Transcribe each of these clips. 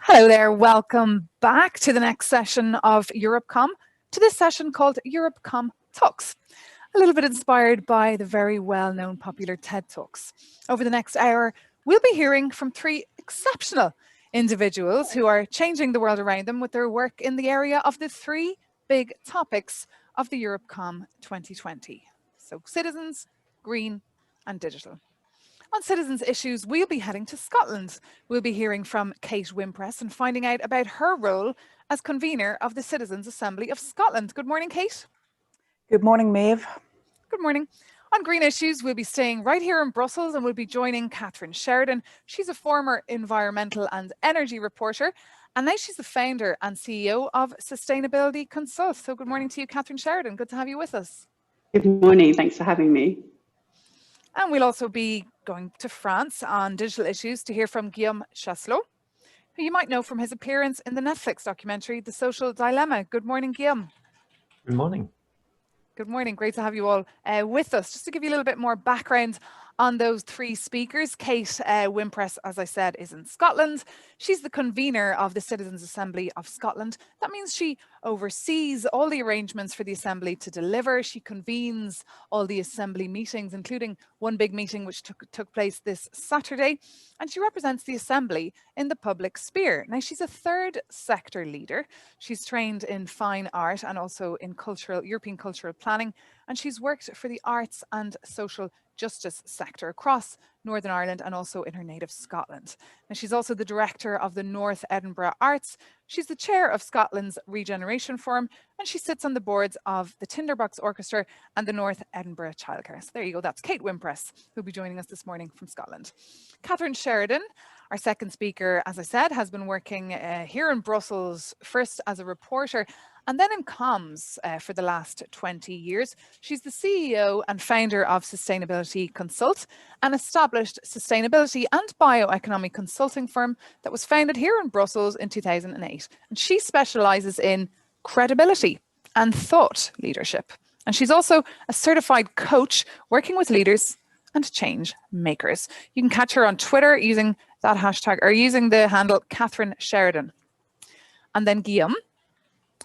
Hello there, welcome back to the next session of EuroPCom, to this session called EuroPCom Talks, a little bit inspired by the very well-known popular TED Talks. Over the next hour, we'll be hearing from three exceptional individuals who are changing the world around them with their work in the area of the three big topics of the EuroPCom 2020. So citizens, green and digital. On citizens' issues, we'll be heading to Scotland. We'll be hearing from Kate Wimpress and finding out about her role as convener of the Citizens' Assembly of Scotland. Good morning, Kate. Good morning, Méabh. Good morning. On green issues, we'll be staying right here in Brussels and we'll be joining Kathryn Sheridan. She's a former environmental and energy reporter, and now she's the founder and CEO of Sustainability Consult. So good morning to you, Kathryn Sheridan. Good to have you with us. Good morning. Thanks for having me. And we'll also be going to France on digital issues to hear from Guillaume Chaslot, who you might know from his appearance in the Netflix documentary, The Social Dilemma. Good morning, Guillaume. Good morning. Good morning. Great to have you all with us. Just to give you a little bit more background on those three speakers, Kate Wimpress, as I said, is in Scotland. She's the convener of the Citizens' Assembly of Scotland. That means she oversees all the arrangements for the Assembly to deliver. She convenes all the Assembly meetings, including one big meeting which took place this Saturday. And she represents the Assembly in the public sphere. Now, she's a third sector leader. She's trained in fine art and also in European cultural planning. And she's worked for the arts and social justice sector across Northern Ireland and also in her native Scotland. And she's also the director of the North Edinburgh Arts. She's the chair of Scotland's Regeneration Forum, and she sits on the boards of the Tinderbox Orchestra and the North Edinburgh Childcare. So there you go, that's Kate Wimpress, who'll be joining us this morning from Scotland. Kathryn Sheridan, our second speaker, as I said, has been working here in Brussels, first as a reporter and then in comms for the last 20 years. She's the CEO and founder of Sustainability Consult, an established sustainability and bioeconomic consulting firm that was founded here in Brussels in 2008. And she specialises in credibility and thought leadership. And she's also a certified coach working with leaders and change makers. You can catch her on Twitter using that hashtag or using the handle Kathryn Sheridan. And then Guillaume.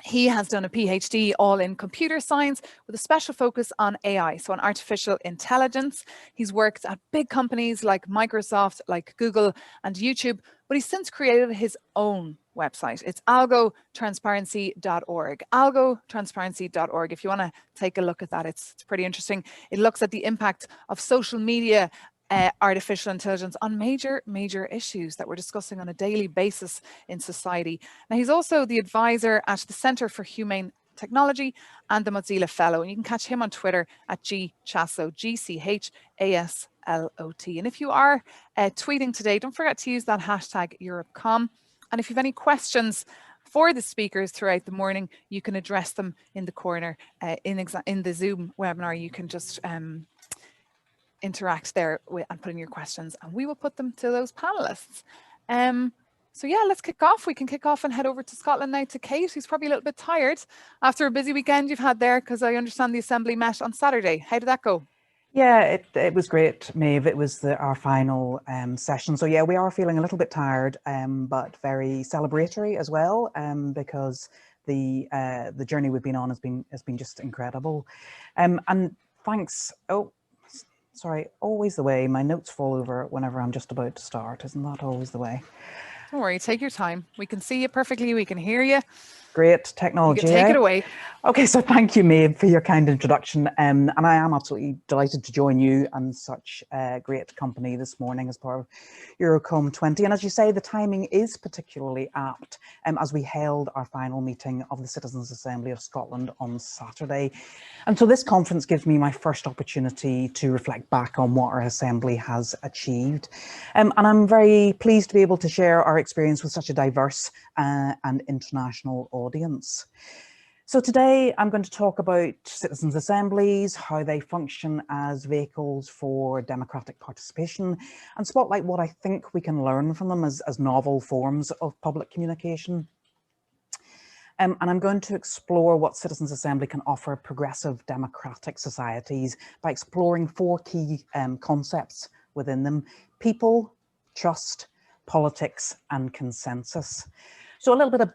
He has done a PhD all in computer science with a special focus on AI, so on artificial intelligence. He's worked at big companies like Microsoft, like Google and YouTube, but he's since created his own website. It's algotransparency.org, algotransparency.org. If you want to take a look at that, it's pretty interesting. It looks at the impact of social media artificial intelligence on major issues that we're discussing on a daily basis in society. Now, he's also the advisor at the Centre for Humane Technology and the Mozilla Fellow. And you can catch him on Twitter at gchaslot, GCHASLOT. And if you are tweeting today, don't forget to use that hashtag EuroPCom. And if you have any questions for the speakers throughout the morning, you can address them in the corner in the Zoom webinar. You can just interact there and put in your questions and we will put them to those panelists. So yeah, let's kick off. We can kick off and head over to Scotland now to Kate, who's probably a little bit tired after a busy weekend you've had there, because I understand the Assembly met on Saturday. How did that go? Yeah, it was great, Méabh. It was our final session. So yeah, we are feeling a little bit tired, but very celebratory as well, because the journey we've been on has been just incredible. And thanks. Oh, sorry, always the way. My notes fall over whenever I'm just about to start. Isn't that always the way? Don't worry, take your time. We can see you perfectly. We can hear you. Great technology. You can take it away. Okay, so thank you, Méabh, for your kind introduction. And I am absolutely delighted to join you and such great company this morning as part of EuroCom 20. And as you say, the timing is particularly apt as we held our final meeting of the Citizens' Assembly of Scotland on Saturday. And so this conference gives me my first opportunity to reflect back on what our Assembly has achieved. And I'm very pleased to be able to share our experience with such a diverse and international audience. So today I'm going to talk about citizens' assemblies, how they function as vehicles for democratic participation, and spotlight what I think we can learn from them as novel forms of public communication. And I'm going to explore what citizens' assembly can offer progressive democratic societies by exploring four key concepts within them: people, trust, politics and consensus. So a little bit of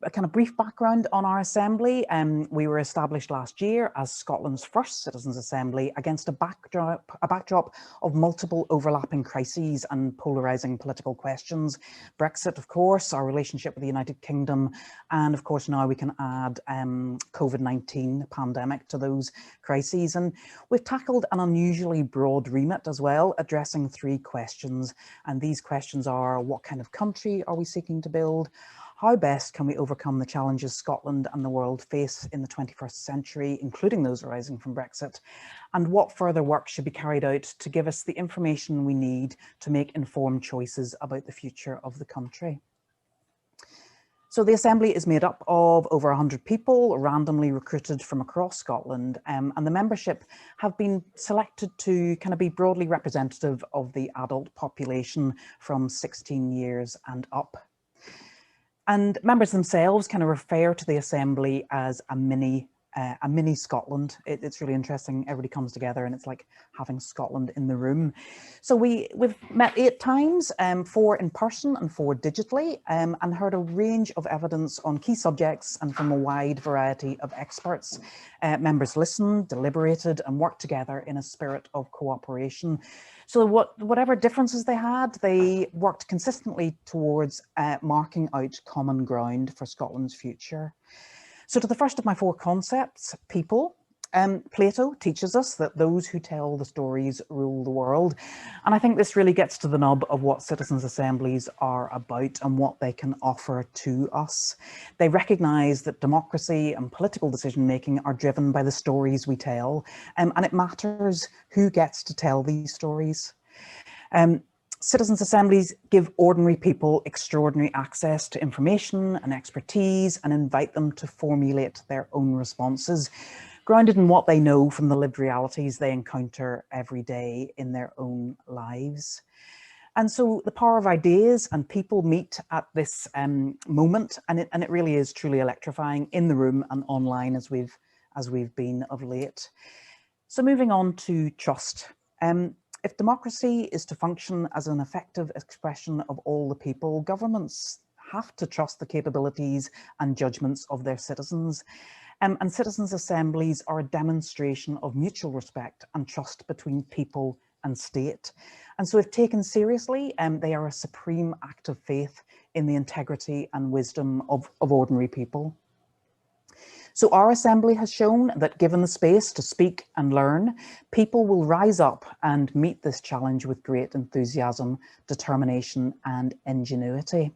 a kind of brief background on our assembly. We were established last year as Scotland's first citizens' assembly against a backdrop of multiple overlapping crises and polarising political questions. Brexit, of course, our relationship with the United Kingdom, and of course now we can add COVID-19 pandemic to those crises. And we've tackled an unusually broad remit as well, addressing 3 questions. And these questions are: what kind of country are we seeking to build? How best can we overcome the challenges Scotland and the world face in the 21st century, including those arising from Brexit? And what further work should be carried out to give us the information we need to make informed choices about the future of the country? So the Assembly is made up of over 100 people, randomly recruited from across Scotland, and the membership have been selected to kind of be broadly representative of the adult population from 16 years and up. And members themselves kind of refer to the Assembly as a mini Scotland. It's really interesting. Everybody comes together and it's like having Scotland in the room. So we've met 8 times, 4 in person and 4 digitally, and heard a range of evidence on key subjects and from a wide variety of experts. Members listened, deliberated, and worked together in a spirit of cooperation. So whatever differences they had, they worked consistently towards marking out common ground for Scotland's future. So to the first of my 4 concepts, people. Plato teaches us that those who tell the stories rule the world. And I think this really gets to the nub of what citizens' assemblies are about and what they can offer to us. They recognise that democracy and political decision-making are driven by the stories we tell, and it matters who gets to tell these stories. Citizens' assemblies give ordinary people extraordinary access to information and expertise and invite them to formulate their own responses, grounded in what they know from the lived realities they encounter every day in their own lives. And so the power of ideas and people meet at this moment, and it really is truly electrifying in the room and online as we've been of late. So moving on to trust. If democracy is to function as an effective expression of all the people, governments have to trust the capabilities and judgments of their citizens. And citizens' assemblies are a demonstration of mutual respect and trust between people and state. And so if taken seriously, they are a supreme act of faith in the integrity and wisdom of ordinary people. So our assembly has shown that given the space to speak and learn, people will rise up and meet this challenge with great enthusiasm, determination and ingenuity.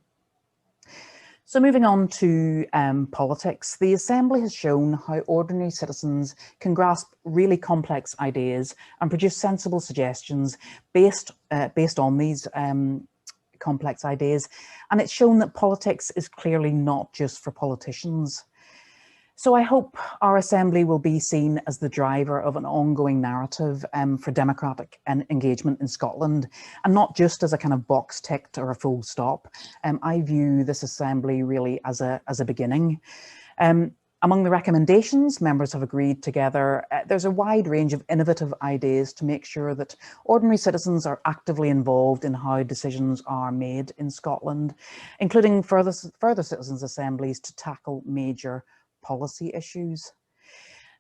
So moving on to politics, the Assembly has shown how ordinary citizens can grasp really complex ideas and produce sensible suggestions based on these complex ideas. And it's shown that politics is clearly not just for politicians. So I hope our Assembly will be seen as the driver of an ongoing narrative for democratic engagement in Scotland, and not just as a kind of box ticked or a full stop. I view this Assembly really as a beginning. Among the recommendations members have agreed together, there's a wide range of innovative ideas to make sure that ordinary citizens are actively involved in how decisions are made in Scotland, including further citizens' assemblies to tackle major policy issues.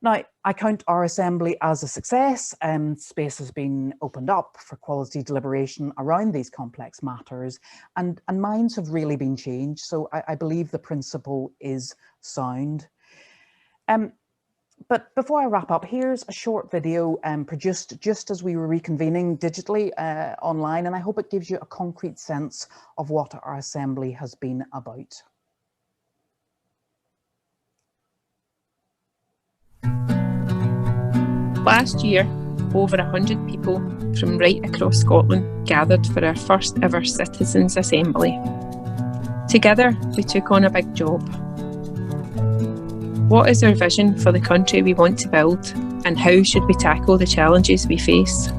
Now, I count our assembly as a success. Space has been opened up for quality deliberation around these complex matters, and minds have really been changed. So I believe the principle is sound. But before I wrap up, here's a short video produced just as we were reconvening digitally online, and I hope it gives you a concrete sense of what our assembly has been about. Last year, over 100 people from right across Scotland gathered for our first ever Citizens' Assembly. Together, we took on a big job. What is our vision for the country we want to build, and how should we tackle the challenges we face?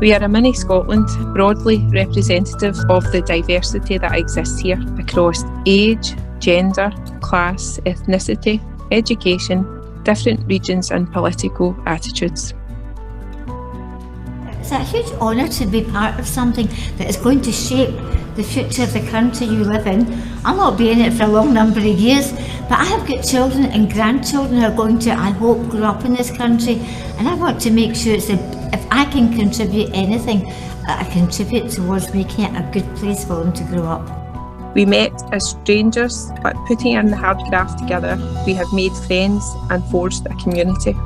We are a mini Scotland, broadly representative of the diversity that exists here across age, gender, class, ethnicity, education, different regions and political attitudes. It's a huge honour to be part of something that is going to shape the future of the country you live in. I'll not be in it for a long number of years, but I have got children and grandchildren who are going to, I hope, grow up in this country, and I want to make sure it's if I can contribute anything, I contribute towards making it a good place for them to grow up. We met as strangers, but putting in the hard graft together, we have made friends and forged a community.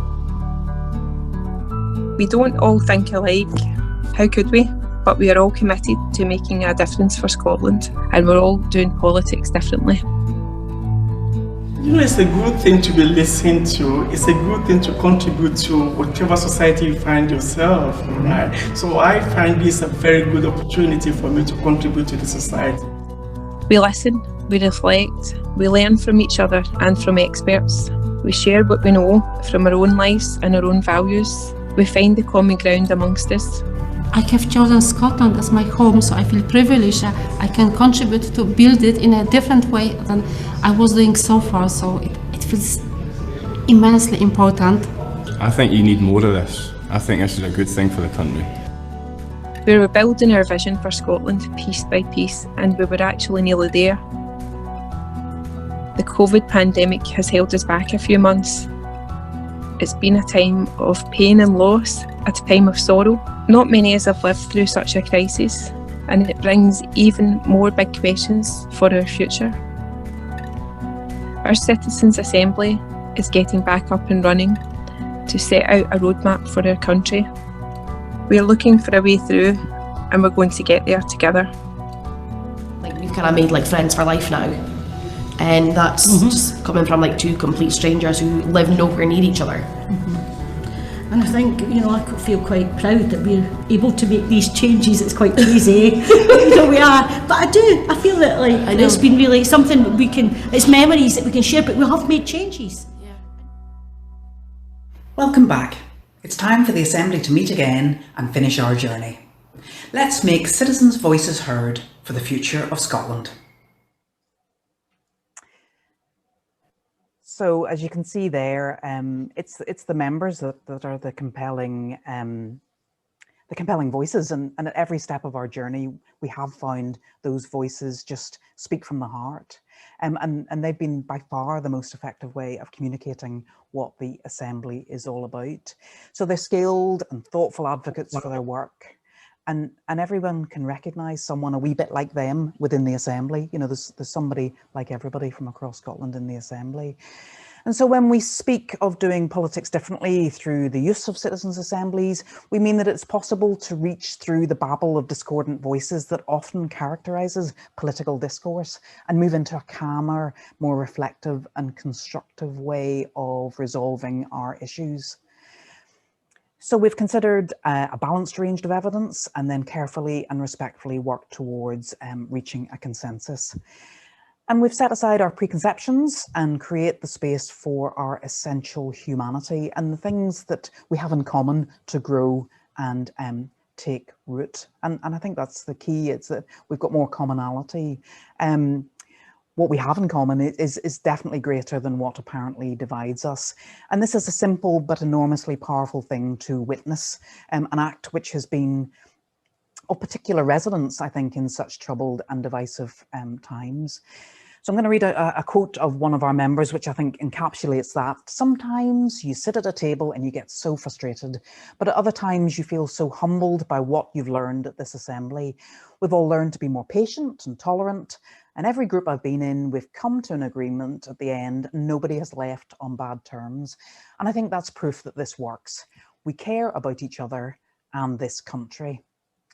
We don't all think alike, how could we? But we are all committed to making a difference for Scotland, and we're all doing politics differently. You know, it's a good thing to be listened to. It's a good thing to contribute to whatever society you find yourself, right? So I find this a very good opportunity for me to contribute to the society. We listen, we reflect, we learn from each other and from experts. We share what we know from our own lives and our own values. We find the common ground amongst us. I have chosen Scotland as my home, so I feel privileged. I can contribute to build it in a different way than I was doing so far, so it feels immensely important. I think you need more of this. I think this is a good thing for the country. We were building our vision for Scotland piece by piece, and we were actually nearly there. The COVID pandemic has held us back a few months. It's been a time of pain and loss, a time of sorrow. Not many of us have lived through such a crisis, and it brings even more big questions for our future. Our Citizens' Assembly is getting back up and running to set out a roadmap for our country. We're looking for a way through, and we're going to get there together. Like, we've kind of made like friends for life now, and that's just coming from like two complete strangers who live nowhere near each other. And I think, you know, I feel quite proud that we're able to make these changes. It's quite crazy, you know, we are. But I feel that like it's been really something that we can, it's memories that we can share, but we have made changes. Yeah. Welcome back. It's time for the Assembly to meet again and finish our journey. Let's make citizens' voices heard for the future of Scotland. So, as you can see there, it's the members that are the compelling voices, and at every step of our journey, we have found those voices just speak from the heart, and they've been by far the most effective way of communicating what the Assembly is all about. So they're skilled and thoughtful advocates for their work. And everyone can recognise someone a wee bit like them within the Assembly. You know, there's somebody like everybody from across Scotland in the Assembly. And so when we speak of doing politics differently through the use of citizens' assemblies, we mean that it's possible to reach through the babble of discordant voices that often characterises political discourse and move into a calmer, more reflective and constructive way of resolving our issues. So we've considered a balanced range of evidence and then carefully and respectfully worked towards reaching a consensus. And we've set aside our preconceptions and create the space for our essential humanity and the things that we have in common to grow and take root. And I think that's the key, it's that we've got more commonality. What we have in common is definitely greater than what apparently divides us. And this is a simple but enormously powerful thing to witness, an act which has been of particular resonance, I think, in such troubled and divisive times. So I'm going to read a quote of one of our members, which I think encapsulates that. Sometimes you sit at a table and you get so frustrated, but at other times you feel so humbled by what you've learned at this assembly. We've all learned to be more patient and tolerant, and every group I've been in, we've come to an agreement at the end. Nobody has left on bad terms. And I think that's proof that this works. We care about each other and this country.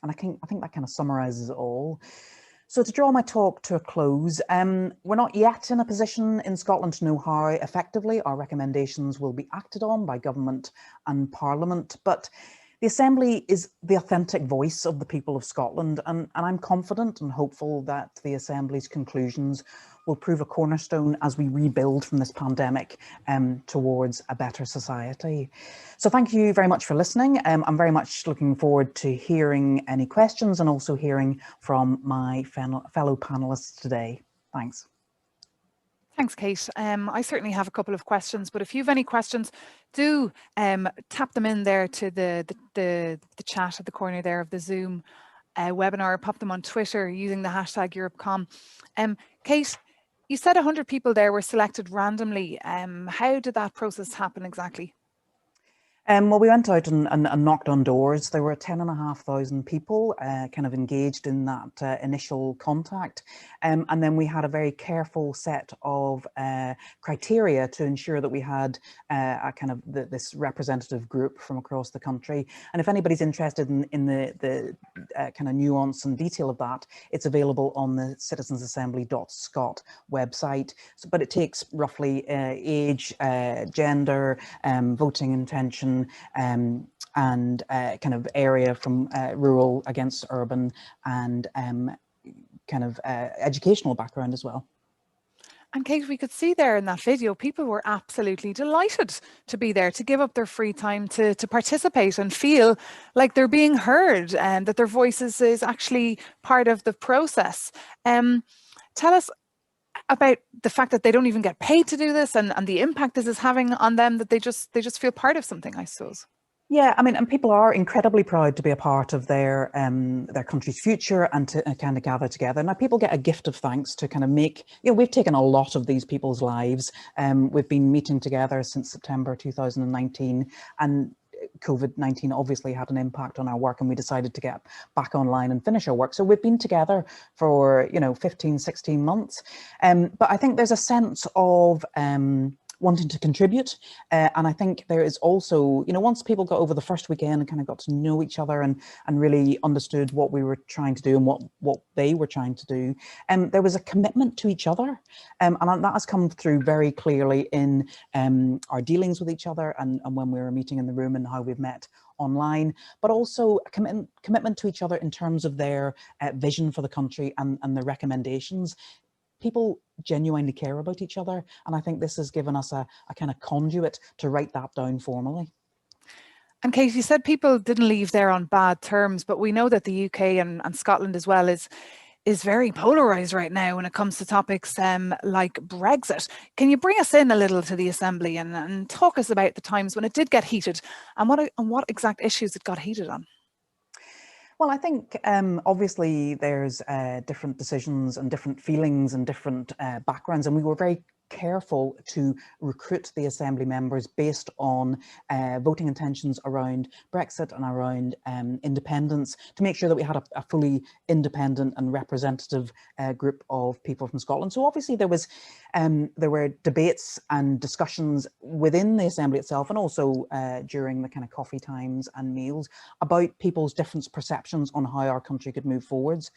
And I think that kind of summarises it all. So to draw my talk to a close, we're not yet in a position in Scotland to know how effectively our recommendations will be acted on by government and Parliament, but the Assembly is the authentic voice of the people of Scotland, and I'm confident and hopeful that the Assembly's conclusions will prove a cornerstone as we rebuild from this pandemic towards a better society. So thank you very much for listening. I'm very much looking forward to hearing any questions and also hearing from my fellow panelists today. Thanks. Thanks, Kate. I certainly have a couple of questions, but if you have any questions, do tap them in there to the chat at the corner there of the Zoom webinar, pop them on Twitter using the hashtag EuroPCom. Kate, you said 100 people there were selected randomly. How did that process happen exactly? Well, we went out and knocked on doors. There were 10,500 people kind of engaged in that initial contact. And then we had a very careful set of criteria to ensure that we had a kind of this representative group from across the country. And if anybody's interested in the kind of nuance and detail of that, it's available on the citizensassembly.scot website. So, but it takes roughly age, gender, voting intention, and kind of area from rural against urban, and kind of educational background as well. And Kate, we could see there in that video, people were absolutely delighted to be there, to give up their free time to participate and feel like they're being heard and that their voices is actually part of the process. Tell us about the fact that they don't even get paid to do this, and the impact this is having on them, that they just feel part of something, I suppose. Yeah, I mean, and people are incredibly proud to be a part of their country's future and to kind of gather together. Now, people get a gift of thanks to kind of make, we've taken a lot of these people's lives. We've been meeting together since September 2019, and COVID-19 obviously had an impact on our work, and we decided to get back online and finish our work. So we've been together for, 15, 16 months. But I think there's a sense of wanting to contribute. And I think there is also, once people got over the first weekend and kind of got to know each other and really understood what we were trying to do and what they were trying to do, there was a commitment to each other. And that has come through very clearly in our dealings with each other and when we were meeting in the room and how we've met online, but also a commitment to each other in terms of their vision for the country and the recommendations. People genuinely care about each other, and I think this has given us a kind of conduit to write that down formally. And Kate, you said people didn't leave there on bad terms, but we know that the UK and Scotland as well is very polarised right now when it comes to topics like Brexit. Can you bring us in a little to the Assembly and talk us about the times when it did get heated and what exact issues it got heated on? Well, I think obviously there's different decisions and different feelings and different backgrounds, and we were very careful to recruit the Assembly members based on voting intentions around Brexit and around independence, to make sure that we had a fully independent and representative group of people from Scotland. So obviously there were debates and discussions within the Assembly itself, and also during the kind of coffee times and meals, about people's different perceptions on how our country could move forwards.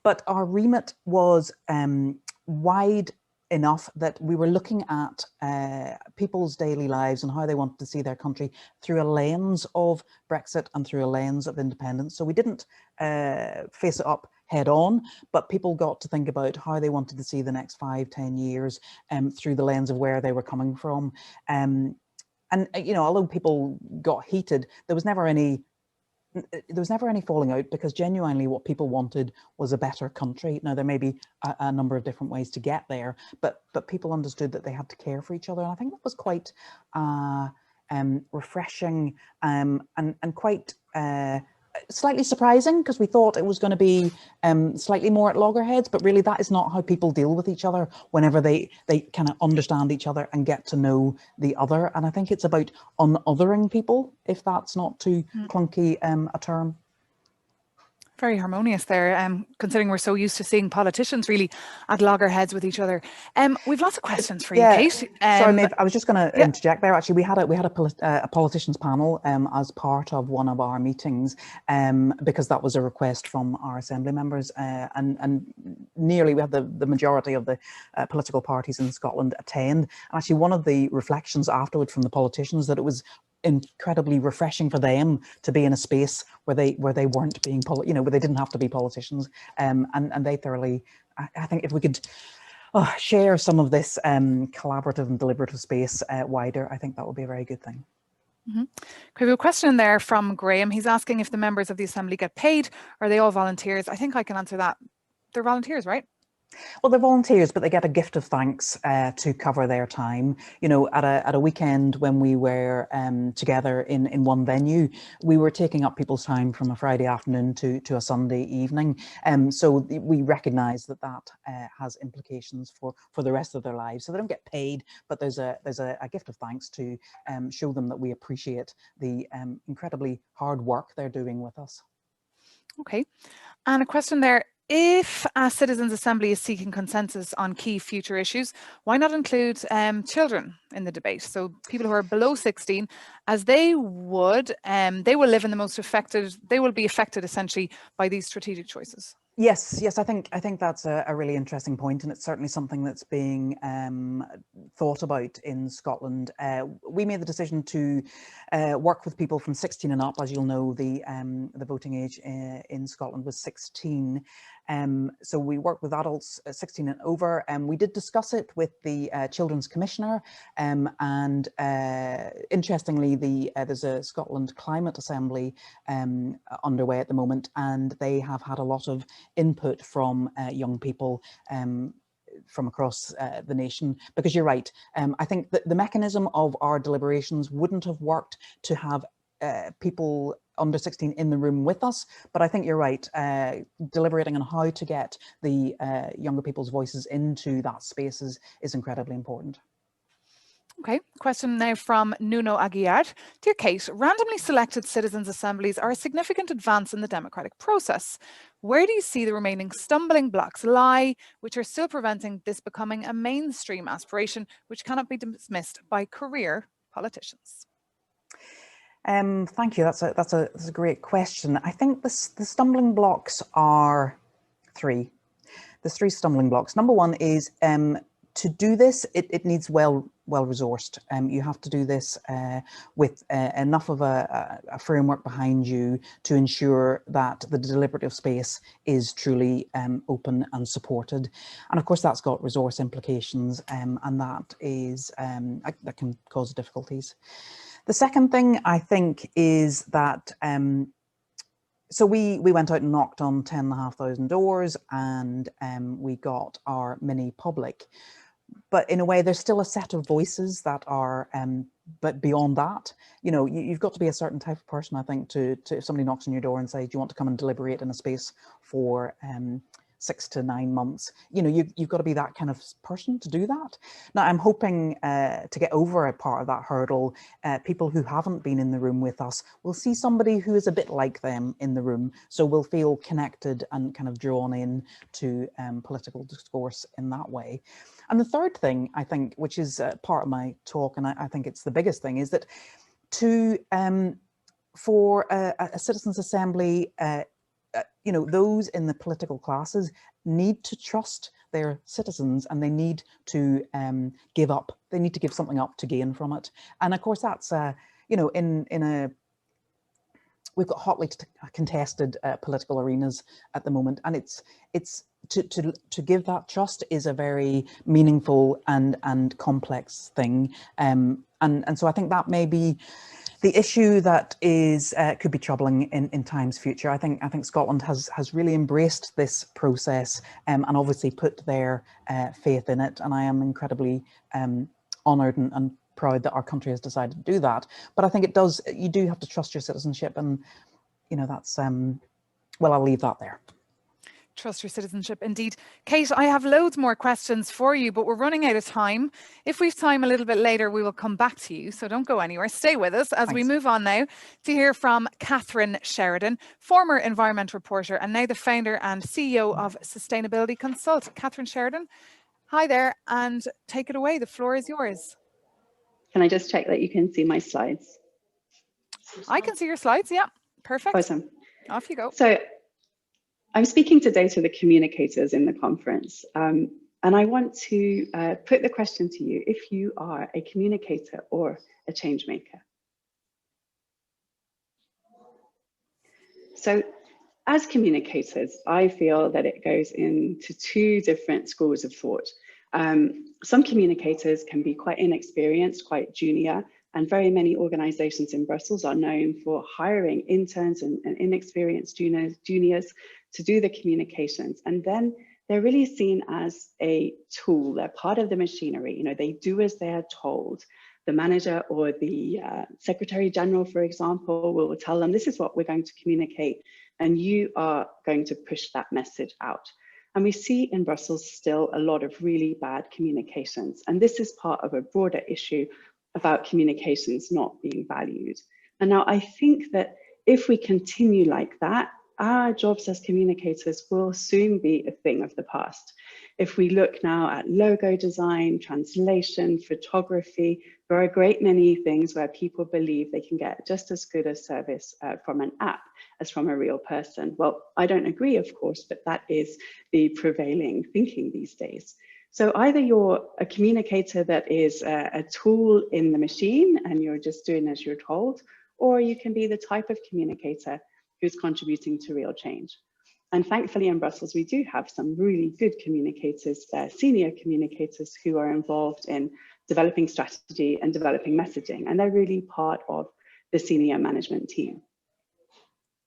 But our remit was wide enough that we were looking at people's daily lives and how they wanted to see their country through a lens of Brexit and through a lens of independence. So we didn't face it up head on, but people got to think about how they wanted to see the next 5-10 years through the lens of where they were coming from. And although people got heated, there was never any falling out, because genuinely what people wanted was a better country. Now, there may be a number of different ways to get there, but people understood that they had to care for each other. And I think that was quite refreshing and quite slightly surprising, because we thought it was going to be slightly more at loggerheads, but really that is not how people deal with each other whenever they kind of understand each other and get to know the other. And I think it's about unothering people, if that's not too clunky a term. Very harmonious there, considering we're so used to seeing politicians really at loggerheads with each other. We've lots of questions for you, Kate. Sorry, Maeve, I was just going to interject there. Actually, we had a politicians panel as part of one of our meetings, because that was a request from our Assembly members, and nearly we had the majority of the political parties in Scotland attend. And actually, one of the reflections afterward from the politicians that it was incredibly refreshing for them to be in a space where they weren't being where they didn't have to be politicians, and they thoroughly, I think if we could share some of this collaborative and deliberative space wider, I think that would be a very good thing. We have a question there from Graham. He's asking if the members of the Assembly get paid, or are they all volunteers? I think I can answer that. They're volunteers, right? Well, they're volunteers, but they get a gift of thanks to cover their time. You know, at a weekend when we were together in one venue, we were taking up people's time from a Friday afternoon to a Sunday evening. So we recognise that has implications for the rest of their lives. So they don't get paid, but there's a gift of thanks to show them that we appreciate the incredibly hard work they're doing with us. Okay, and a question there. If a citizens' assembly is seeking consensus on key future issues, why not include children in the debate? So people who are below 16, as they will live in the most affected, they will be affected essentially by these strategic choices. Yes, I think that's a really interesting point, and it's certainly something that's being thought about in Scotland. We made the decision to work with people from 16 and up. As you'll know, the voting age in Scotland was 16. So we worked with adults 16 and over, and we did discuss it with the Children's Commissioner. And interestingly, there's a Scotland Climate Assembly underway at the moment, and they have had a lot of input from young people from across the nation, because you're right. I think that the mechanism of our deliberations wouldn't have worked to have people under 16 in the room with us, but I think you're right. Deliberating on how to get the younger people's voices into that space is incredibly important. Okay, question now from Nuno Aguiar. Dear Kate, randomly selected citizens' assemblies are a significant advance in the democratic process. Where do you see the remaining stumbling blocks lie, which are still preventing this becoming a mainstream aspiration, which cannot be dismissed by career politicians? Thank you. That's a great question. I think the stumbling blocks are three. There's three stumbling blocks. Number one is to do this, it needs well resourced. You have to do this with enough of a framework behind you to ensure that the deliberative space is truly open and supported. And of course, that's got resource implications, and that can cause difficulties. The second thing I think is that so we went out and knocked on 10,500 doors, and we got our mini public. But in a way, there's still a set of voices that are, but beyond that, you know, you've got to be a certain type of person, I think, to if somebody knocks on your door and says, do you want to come and deliberate in a space for 6 to 9 months, you know, you've got to be that kind of person to do that. Now, I'm hoping to get over a part of that hurdle. People who haven't been in the room with us will see somebody who is a bit like them in the room, so we'll feel connected and kind of drawn in to political discourse in that way. And the third thing, I think, which is part of my talk, and I think it's the biggest thing, is that for a citizens' assembly, you know, those in the political classes need to trust their citizens, and they need to give up. They need to give something up to gain from it. And of course, that's you know, we've got hotly contested political arenas at the moment, and it's to give that trust is a very meaningful and complex thing. And so I think that may be the issue that is could be troubling in times future. I think Scotland has really embraced this process and obviously put their faith in it, and I am incredibly honoured and proud that our country has decided to do that. But I think you do have to trust your citizenship, and you know, that's well, I'll leave that there. Trust your citizenship, indeed. Kate, I have loads more questions for you, but we're running out of time. If we've time a little bit later, we will come back to you, so don't go anywhere. Stay with us as we move on now to hear from Kathryn Sheridan, former environment reporter and now the founder and CEO of Sustainability Consult. Kathryn Sheridan, hi there, and take it away. The floor is yours. Can I just check that you can see my slides? I can see your slides, yeah. Perfect. Awesome. Off you go. So I'm speaking today to the communicators in the conference, and I want to put the question to you: if you are a communicator or a change maker. So as communicators, I feel that it goes into two different schools of thought. Some communicators can be quite inexperienced, quite junior, and very many organizations in Brussels are known for hiring interns and inexperienced juniors to do the communications. And then they're really seen as a tool. They're part of the machinery. You know, they do as they are told. The manager or the Secretary General, for example, will tell them, this is what we're going to communicate, and you are going to push that message out. And we see in Brussels still a lot of really bad communications. And this is part of a broader issue about communications not being valued. And now I think that if we continue like that, our jobs as communicators will soon be a thing of the past. If we look now at logo design, translation, photography, there are a great many things where people believe they can get just as good a service from an app as from a real person. Well, I don't agree, of course, but that is the prevailing thinking these days. So either you're a communicator that is a tool in the machine and you're just doing as you're told, or you can be the type of communicator who's contributing to real change. And thankfully in Brussels, we do have some really good communicators, senior communicators who are involved in developing strategy and developing messaging, and they're really part of the senior management team.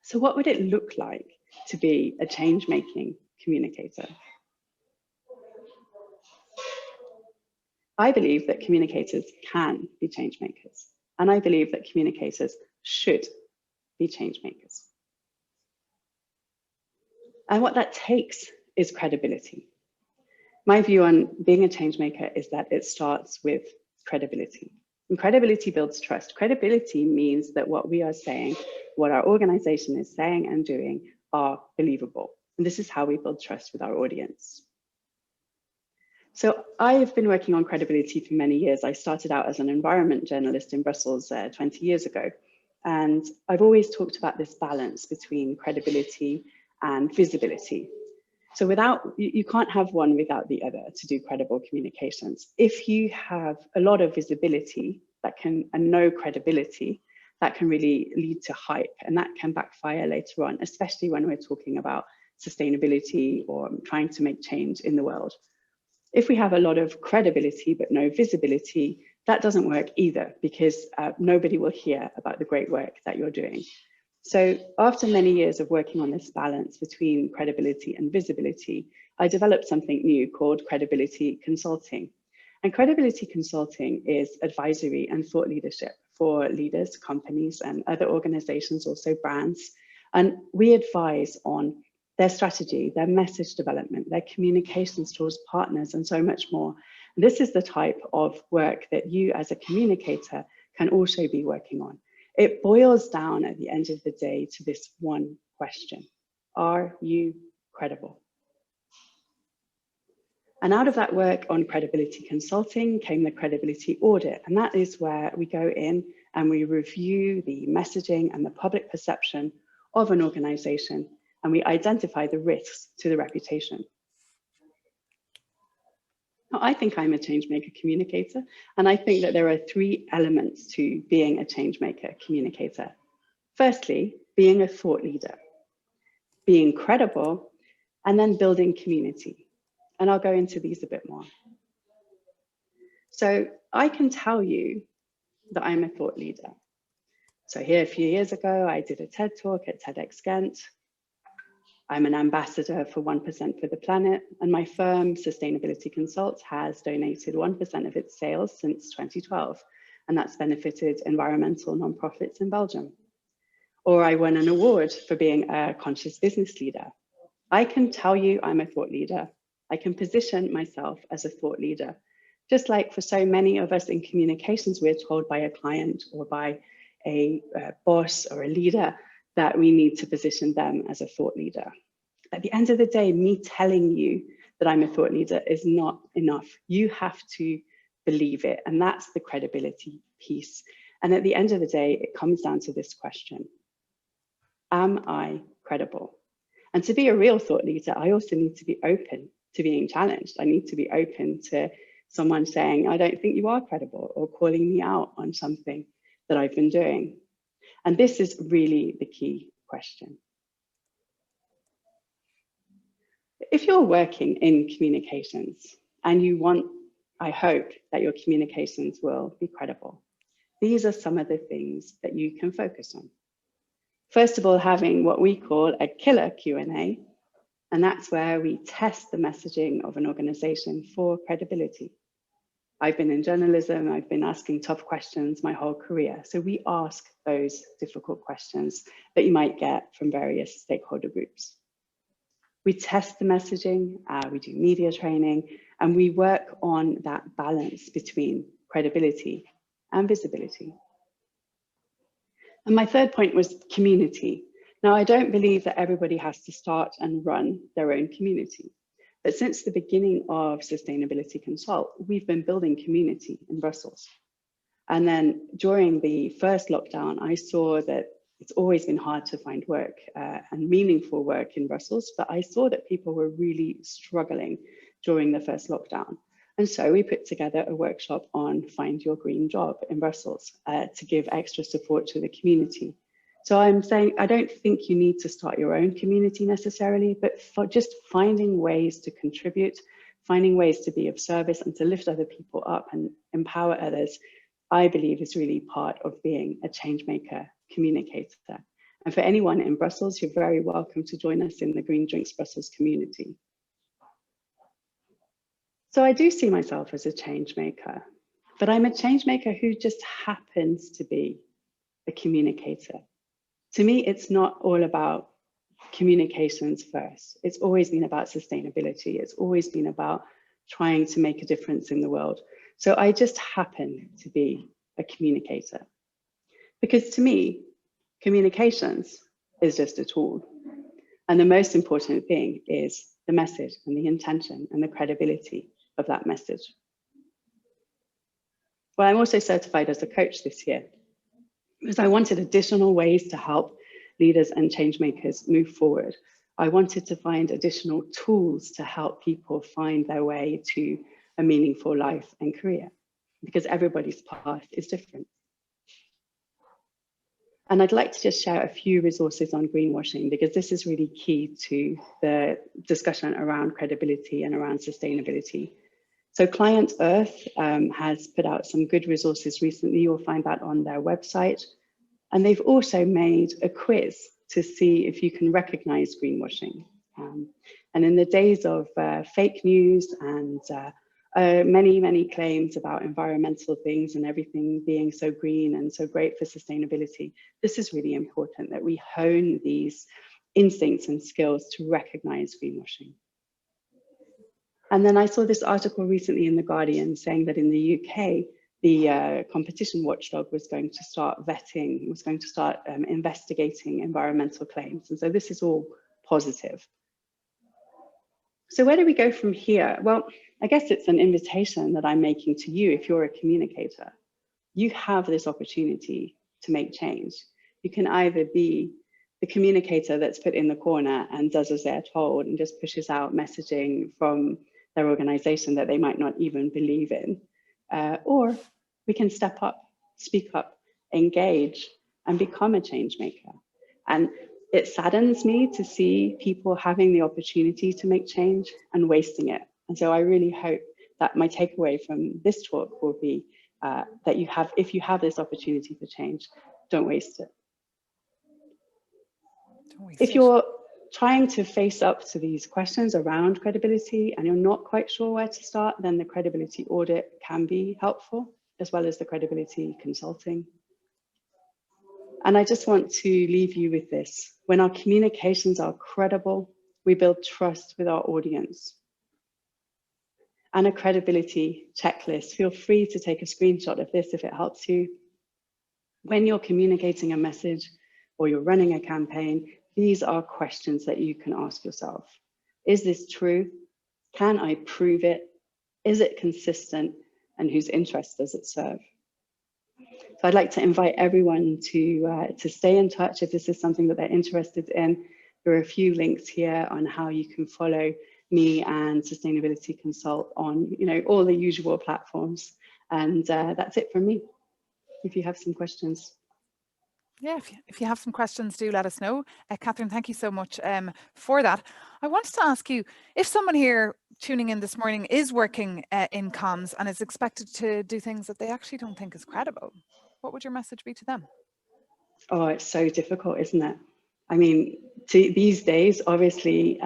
So what would it look like to be a change-making communicator? I believe that communicators can be change makers, and I believe that communicators should be change makers. And what that takes is credibility. My view on being a change maker is that it starts with credibility. And credibility builds trust. Credibility means that what we are saying, what our organization is saying and doing are believable. And this is how we build trust with our audience. So I've been working on credibility for many years. I started out as an environment journalist in Brussels 20 years ago. And I've always talked about this balance between credibility and visibility. So you can't have one without the other to do credible communications. If you have a lot of visibility and no credibility, that can really lead to hype, and that can backfire later on, especially when we're talking about sustainability or trying to make change in the world. If we have a lot of credibility but no visibility, that doesn't work either, because nobody will hear about the great work that you're doing. So after many years of working on this balance between credibility and visibility, I developed something new called credibility consulting. And credibility consulting is advisory and thought leadership for leaders, companies, and other organizations, also brands. And we advise on their strategy, their message development, their communications towards partners, and so much more. This is the type of work that you as a communicator can also be working on. It boils down at the end of the day to this one question: are you credible? And out of that work on credibility consulting came the credibility audit. And that is where we go in and we review the messaging and the public perception of an organization, and we identify the risks to the reputation. Now, I think I'm a changemaker communicator, and I think that there are 3 elements to being a changemaker communicator. Firstly, being a thought leader, being credible, and then building community. And I'll go into these a bit more. So I can tell you that I'm a thought leader. So here a few years ago, I did a TED talk at TEDx Ghent. I'm an ambassador for 1% for the Planet, and my firm, Sustainability Consult, has donated 1% of its sales since 2012, and that's benefited environmental nonprofits in Belgium. Or I won an award for being a conscious business leader. I can tell you I'm a thought leader. I can position myself as a thought leader. Just like for so many of us in communications, we're told by a client or by a boss or a leader that we need to position them as a thought leader. At the end of the day, me telling you that I'm a thought leader is not enough. You have to believe it, and that's the credibility piece. And at the end of the day, it comes down to this question: am I credible? And to be a real thought leader, I also need to be open to being challenged. I need to be open to someone saying, I don't think you are credible, or calling me out on something that I've been doing. And this is really the key question. If you're working in communications and you want, I hope, that your communications will be credible, these are some of the things that you can focus on. First of all, having what we call a killer Q&A, And that's where we test the messaging of an organization for credibility. I've been in journalism, I've been asking tough questions my whole career. So we ask those difficult questions that you might get from various stakeholder groups. We test the messaging, we do media training, and we work on that balance between credibility and visibility. And my third point was community. Now, I don't believe that everybody has to start and run their own community. But since the beginning of Sustainability Consult, we've been building community in Brussels. And then during the first lockdown, I saw that it's always been hard to find work and meaningful work in Brussels, but I saw that people were really struggling during the first lockdown. And so we put together a workshop on Find Your Green Job in Brussels to give extra support to the community. So I'm saying, I don't think you need to start your own community necessarily, but for just finding ways to contribute, finding ways to be of service and to lift other people up and empower others, I believe is really part of being a change maker communicator. And for anyone in Brussels, you're very welcome to join us in the Green Drinks Brussels community. So I do see myself as a change maker, but I'm a change maker who just happens to be a communicator. To me, it's not all about communications first. It's always been about sustainability. It's always been about trying to make a difference in the world. So I just happen to be a communicator. Because to me, communications is just a tool. And the most important thing is the message and the intention and the credibility of that message. Well, I'm also certified as a coach this year because I wanted additional ways to help leaders and change makers move forward. I wanted to find additional tools to help people find their way to a meaningful life and career, because everybody's path is different. And I'd like to just share a few resources on greenwashing, because this is really key to the discussion around credibility and around sustainability. So Client Earth has put out some good resources recently. You'll find that on their website. And they've also made a quiz to see if you can recognize greenwashing. And in the days of fake news and many claims about environmental things and everything being so green and so great for sustainability, this is really important that we hone these instincts and skills to recognize greenwashing. And then I saw this article recently in The Guardian saying that in the UK, the competition watchdog was going to start vetting, was going to start investigating environmental claims. And so this is all positive. So where do we go from here? Well, I guess it's an invitation that I'm making to you if you're a communicator. You have this opportunity to make change. You can either be the communicator that's put in the corner and does as they're told and just pushes out messaging from their organization that they might not even believe in, or we can step up, speak up, engage, and become a change maker. And it saddens me to see people having the opportunity to make change and wasting it. And so I really hope that my takeaway from this talk will be that if you have this opportunity for change, don't waste it. If you're trying to face up to these questions around credibility and you're not quite sure where to start, then the credibility audit can be helpful, as well as the credibility consulting. And I just want to leave you with this. When our communications are credible, we build trust with our audience. And a credibility checklist. Feel free to take a screenshot of this if it helps you. When you're communicating a message or you're running a campaign, these are questions that you can ask yourself. Is this true? Can I prove it? Is it consistent? And whose interest does it serve? So I'd like to invite everyone to stay in touch if this is something that they're interested in. There are a few links here on how you can follow me and Sustainability Consult on all the usual platforms. And that's it from me. If you have some questions. Yeah, if you have some questions, do let us know. Kathryn, thank you so much for that. I wanted to ask you, if someone here tuning in this morning is working in comms and is expected to do things that they actually don't think is credible, what would your message be to them? Oh, it's so difficult, isn't it? I mean, these days, obviously,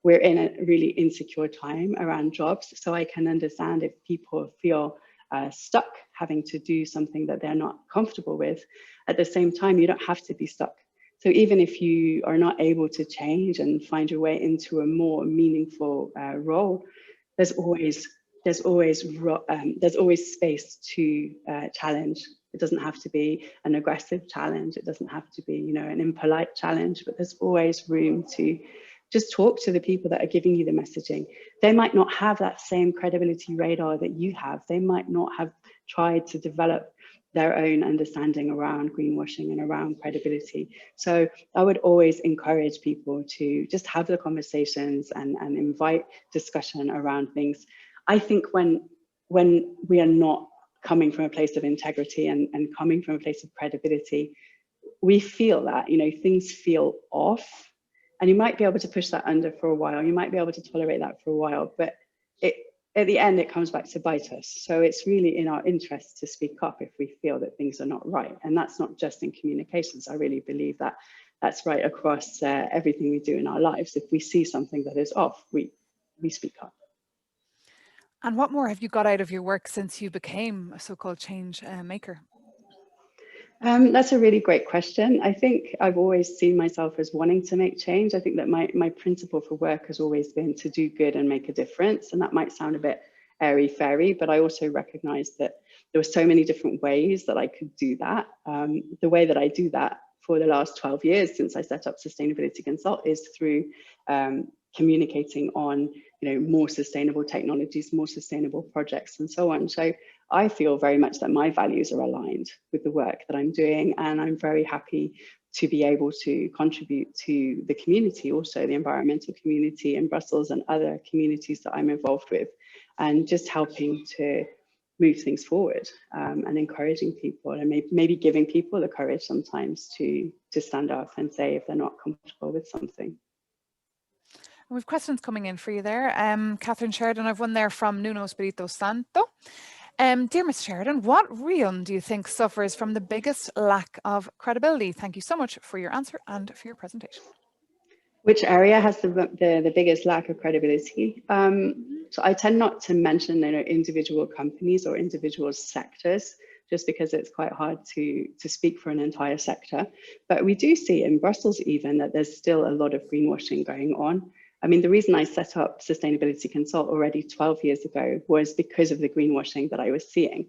we're in a really insecure time around jobs. So I can understand if people feel stuck having to do something that they're not comfortable with. At the same time, you don't have to be stuck. So even if you are not able to change and find your way into a more meaningful role, there's always space to challenge. It doesn't have to be an aggressive challenge. It doesn't have to be, you know, an impolite challenge, but there's always room to just talk to the people that are giving you the messaging. They might not have that same credibility radar that you have. They might not have tried to develop their own understanding around greenwashing and around credibility. So I would always encourage people to just have the conversations and invite discussion around things. I think when we are not coming from a place of integrity and coming from a place of credibility, we feel that, you know, things feel off, and you might be able to push that under for a while. You might be able to tolerate that for a while, but at the end, it comes back to bite us. So it's really in our interest to speak up if we feel that things are not right. And that's not just in communications. I really believe that that's right across everything we do in our lives. If we see something that is off, we speak up. And what more have you got out of your work since you became a so-called change maker? That's a really great question. I think I've always seen myself as wanting to make change. I think that my principle for work has always been to do good and make a difference. And that might sound a bit airy-fairy, but I also recognize that there were so many different ways that I could do that. The way that I do that for the last 12 years since I set up Sustainability Consult is through communicating on, you know, more sustainable technologies, more sustainable projects, and so on. So I feel very much that my values are aligned with the work that I'm doing, and I'm very happy to be able to contribute to the community, also the environmental community in Brussels and other communities that I'm involved with, and just helping to move things forward and encouraging people, and maybe giving people the courage sometimes to stand up and say if they're not comfortable with something. We've questions coming in for you there. Kathryn, Sheridan, I've one there from Nuno Espirito Santo. Dear Ms. Sheridan, what realm do you think suffers from the biggest lack of credibility? Thank you so much for your answer and for your presentation. Which area has the biggest lack of credibility? So I tend not to mention, you know, individual companies or individual sectors, just because it's quite hard to speak for an entire sector. But we do see in Brussels even that there's still a lot of greenwashing going on. I mean, the reason I set up Sustainability Consult already 12 years ago was because of the greenwashing that I was seeing.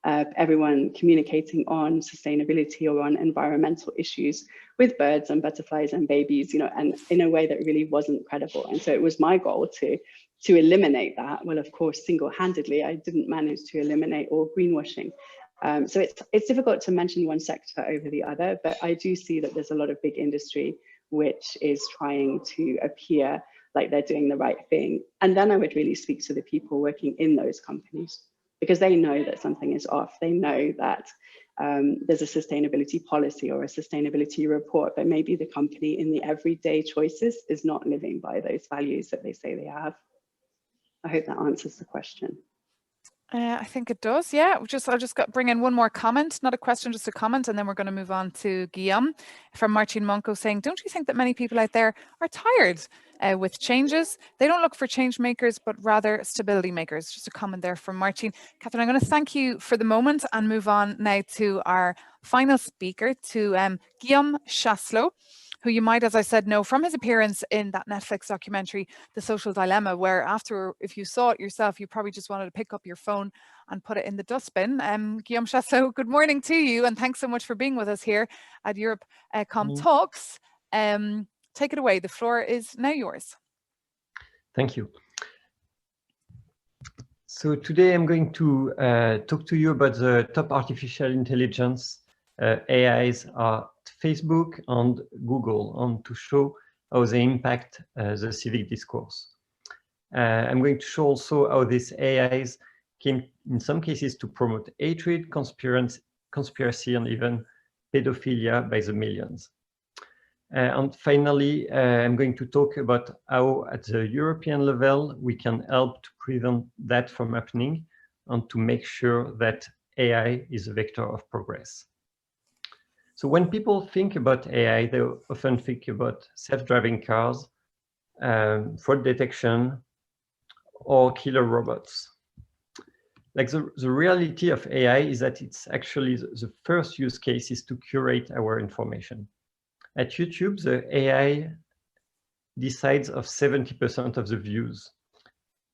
Everyone communicating on sustainability or on environmental issues with birds and butterflies and babies, you know, and in a way that really wasn't credible. And so it was my goal to eliminate that. Well, of course, single-handedly, I didn't manage to eliminate all greenwashing. So it's difficult to mention one sector over the other, but I do see that there's a lot of big industry which is trying to appear like they're doing the right thing. And then I would really speak to the people working in those companies, because they know that something is off. They know that there's a sustainability policy or a sustainability report, but maybe the company in the everyday choices is not living by those values that they say they have. I hope that answers the question. I think it does, yeah. I'll just bring in one more comment, not a question, just a comment, and then we're going to move on to Guillaume from Martin Monco saying, don't you think that many people out there are tired with changes? They don't look for change makers, but rather stability makers. Just a comment there from Martin. Kathryn, I'm going to thank you for the moment and move on now to our final speaker, to Guillaume Chaslot, who you might, as I said, know from his appearance in that Netflix documentary, The Social Dilemma, where after, if you saw it yourself, you probably just wanted to pick up your phone and put it in the dustbin. Guillaume Chaslot, good morning to you, and thanks so much for being with us here at EuroPCom Talks. Take it away. The floor is now yours. Thank you. So today I'm going to talk to you about the top artificial intelligence AIs are Facebook and Google, and to show how they impact the civic discourse. I'm going to show also how these AIs came in some cases to promote hatred, conspiracy, and even pedophilia by the millions. And finally, I'm going to talk about how at the European level we can help to prevent that from happening and to make sure that AI is a vector of progress. So when people think about AI, they often think about self-driving cars, fraud detection, or killer robots. Like the reality of AI is that it's actually the first use case is to curate our information. At YouTube, the AI decides of 70% of the views.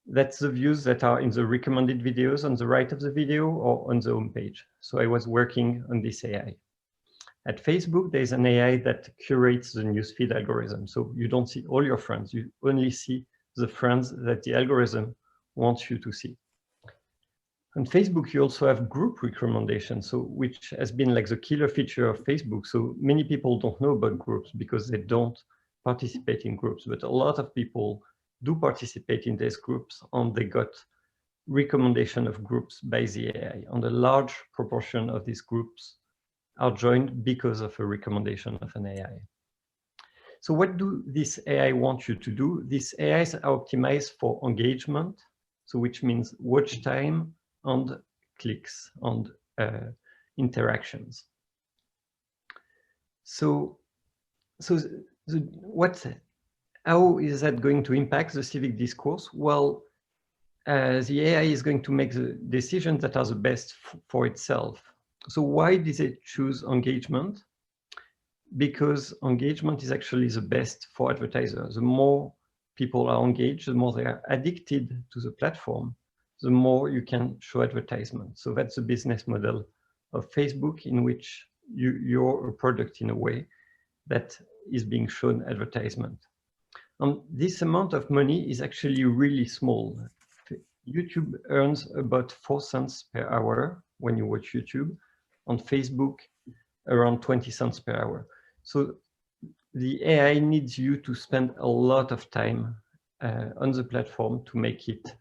That's the views that are in the recommended videos on the right of the video or on the home page. So I was working on this AI. At Facebook, there's an AI that curates the newsfeed algorithm. So you don't see all your friends, you only see the friends that the algorithm wants you to see. On Facebook, you also have group recommendations, so which has been like the killer feature of Facebook. So many people don't know about groups because they don't participate in groups, but a lot of people do participate in these groups, and they got recommendation of groups by the AI. And a large proportion of these groups are joined because of a recommendation of an AI. So what do this AI want you to do? These AIs are optimized for engagement, so which means watch time and clicks and interactions. So how is that going to impact the civic discourse? Well, the AI is going to make the decisions that are the best for itself. So why did it choose engagement? Because engagement is actually the best for advertisers. The more people are engaged, the more they are addicted to the platform, the more you can show advertisement. So that's the business model of Facebook, in which you're a product in a way that is being shown advertisement. And this amount of money is actually really small. YouTube earns about 4 cents per hour when you watch YouTube, on Facebook around 20 cents per hour. So the AI needs you to spend a lot of time on the platform to make it